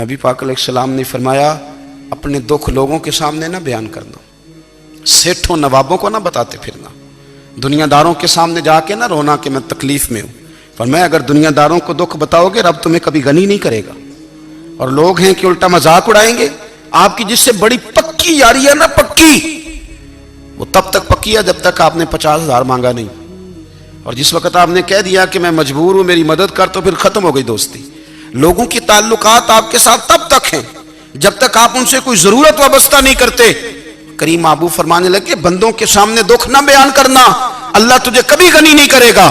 نبی پاک علیہ السلام نے فرمایا اپنے دکھ لوگوں کے سامنے نہ بیان کرنا، سیٹھوں نوابوں کو نہ بتاتے پھرنا، دنیا داروں کے سامنے جا کے نہ رونا کہ میں تکلیف میں ہوں۔ فرمایا اگر دنیا داروں کو دکھ بتاؤ گے رب تمہیں کبھی غنی نہیں کرے گا، اور لوگ ہیں کہ الٹا مذاق اڑائیں گے۔ آپ کی جس سے بڑی پکی یاری ہے نا، پکی، وہ تب تک پکی ہے جب تک آپ نے 50,000 مانگا نہیں، اور جس وقت آپ نے کہہ دیا کہ میں مجبور ہوں میری مدد کر، تو پھر ختم ہو گئی دوستی۔ لوگوں کی تعلقات آپ کے ساتھ تب تک ہیں جب تک آپ ان سے کوئی ضرورت وابستہ نہیں کرتے۔ کریم محبوب فرمانے لگے بندوں کے سامنے دکھ نہ بیان کرنا، اللہ تجھے کبھی غنی نہیں کرے گا۔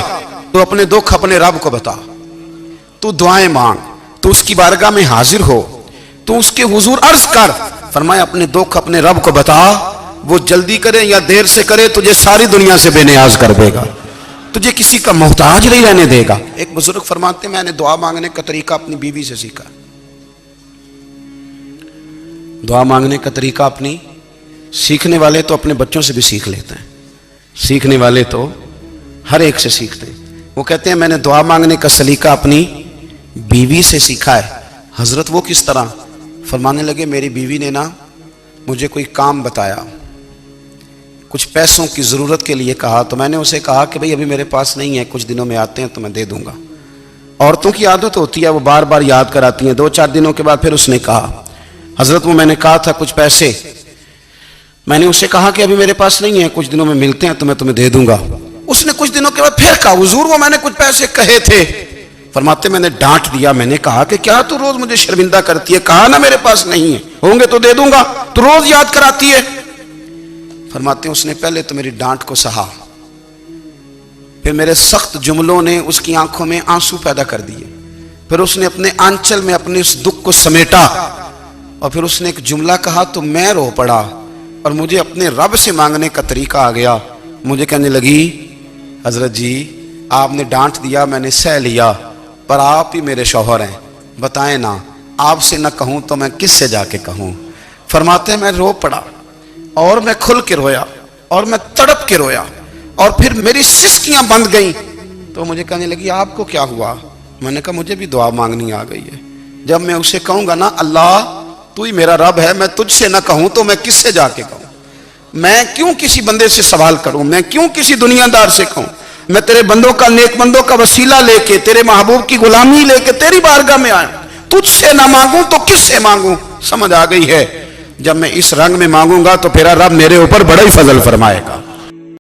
تو اپنے دکھ اپنے رب کو بتا، تو دعائیں مانگ، تو اس کی بارگاہ میں حاضر ہو، تو اس کے حضور عرض کر۔ فرمایا اپنے دکھ اپنے رب کو بتا، وہ جلدی کرے یا دیر سے کرے تجھے ساری دنیا سے بے نیاز کر دے گا، تجھے کسی کا محتاج نہیں رہنے دے گا۔ ایک بزرگ فرماتے ہیں میں نے دعا مانگنے کا طریقہ اپنی بیوی سے سیکھا۔ دعا مانگنے کا طریقہ اپنی، سیکھنے والے تو اپنے بچوں سے بھی سیکھ لیتے ہیں، سیکھنے والے تو ہر ایک سے سیکھتے ہیں۔ وہ کہتے ہیں میں نے دعا مانگنے کا سلیقہ اپنی بیوی سے سیکھا ہے۔ حضرت وہ کس طرح؟ فرمانے لگے میری بیوی نے نا مجھے کوئی کام بتایا، کچھ پیسوں کی ضرورت کے لیے کہا، تو میں نے اسے کہا کہ بھئی ابھی میرے پاس نہیں ہے، کچھ دنوں میں آتے ہیں تو میں دے دوں گا۔ عورتوں کی عادت ہوتی ہے وہ بار بار یاد کراتی ہیں، 2-4 دنوں کے بعد پھر اس نے کہا حضرت وہ میں نے کہا تھا کچھ پیسے، میں نے اسے کہا کہ ابھی میرے پاس نہیں ہے، کچھ دنوں میں ملتے ہیں تو میں تمہیں دے دوں گا۔ اس نے کچھ دنوں کے بعد پھر کہا حضور وہ میں نے کچھ پیسے کہے تھے۔ فرماتے میں نے ڈانٹ دیا، میں نے کہا کہ کیا تو روز مجھے شرمندہ کرتی ہے، کہا نا میرے پاس نہیں ہے، ہوں گے تو دے دوں گا، تو روز یاد کراتی ہے۔ فرماتے ہیں اس نے پہلے تو میری ڈانٹ کو سہا، پھر میرے سخت جملوں نے اس کی آنکھوں میں آنسو پیدا کر دیے، پھر اس نے اپنے آنچل میں اپنے اس دکھ کو سمیٹا، اور پھر اس نے ایک جملہ کہا تو میں رو پڑا، اور مجھے اپنے رب سے مانگنے کا طریقہ آ گیا۔ مجھے کہنے لگی حضرت جی آپ نے ڈانٹ دیا میں نے سہ لیا، پر آپ ہی میرے شوہر ہیں، بتائیں نا آپ سے نہ کہوں تو میں کس سے جا کے کہوں۔ فرماتے ہیں میں رو پڑا، اور میں کھل کے رویا، اور میں تڑپ کے رویا، اور پھر میری سسکیاں بند گئیں۔ تو مجھے کہنے لگی آپ کو کیا ہوا؟ میں نے کہا مجھے بھی دعا مانگنی آ گئی ہے، جب میں اسے کہوں گا نا اللہ تو ہی میرا رب ہے، میں تجھ سے نہ کہوں تو میں کس سے جا کے کہوں؟ میں کیوں کسی بندے سے سوال کروں؟ میں کیوں کسی دنیا دار سے کہوں؟ میں تیرے بندوں کا، نیک بندوں کا وسیلہ لے کے، تیرے محبوب کی غلامی لے کے تیری بارگاہ میں آیا، تجھ سے نہ مانگوں تو کس سے مانگوں؟ سمجھ آ گئی ہے؟ جب میں اس رنگ میں مانگوں گا تو پھر رب میرے اوپر بڑا ہی فضل فرمائے گا۔